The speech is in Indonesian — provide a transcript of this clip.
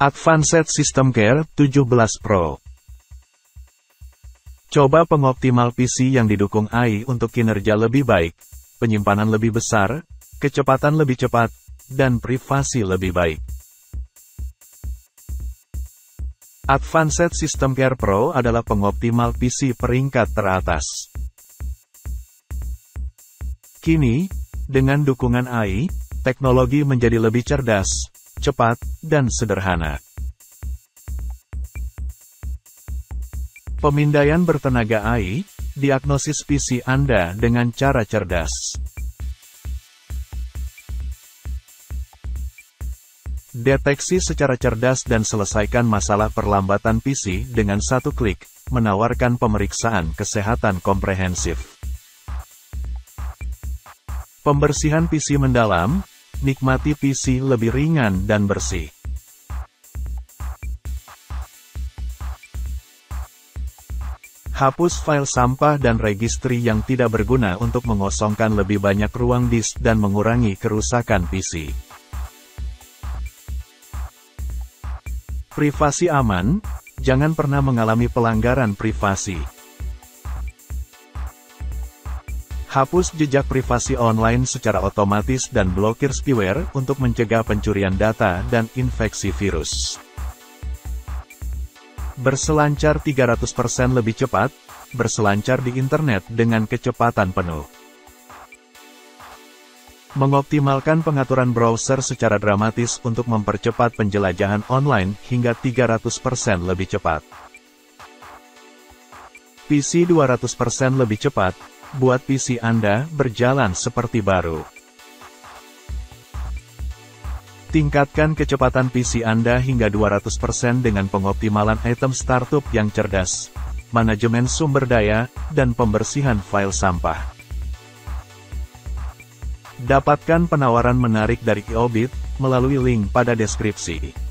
Advanced System Care 17 Pro. Coba pengoptimal PC yang didukung AI untuk kinerja lebih baik, penyimpanan lebih besar, kecepatan lebih cepat, dan privasi lebih baik. Advanced System Care Pro adalah pengoptimal PC peringkat teratas. Kini, dengan dukungan AI, teknologi menjadi lebih cerdas, cepat, dan sederhana. Pemindaian bertenaga AI, diagnosis PC Anda dengan cara cerdas. Deteksi secara cerdas dan selesaikan masalah perlambatan PC dengan satu klik, menawarkan pemeriksaan kesehatan komprehensif. Pembersihan PC mendalam, nikmati PC lebih ringan dan bersih. Hapus file sampah dan registry yang tidak berguna untuk mengosongkan lebih banyak ruang disk dan mengurangi kerusakan PC. Privasi aman, jangan pernah mengalami pelanggaran privasi. Hapus jejak privasi online secara otomatis dan blokir spyware untuk mencegah pencurian data dan infeksi virus. Berselancar 300% lebih cepat, berselancar di internet dengan kecepatan penuh. Mengoptimalkan pengaturan browser secara dramatis untuk mempercepat penjelajahan online hingga 300% lebih cepat. PC 200% lebih cepat, buat PC Anda berjalan seperti baru. Tingkatkan kecepatan PC Anda hingga 200% dengan pengoptimalan item startup yang cerdas, manajemen sumber daya, dan pembersihan file sampah. Dapatkan penawaran menarik dari Eobit melalui link pada deskripsi.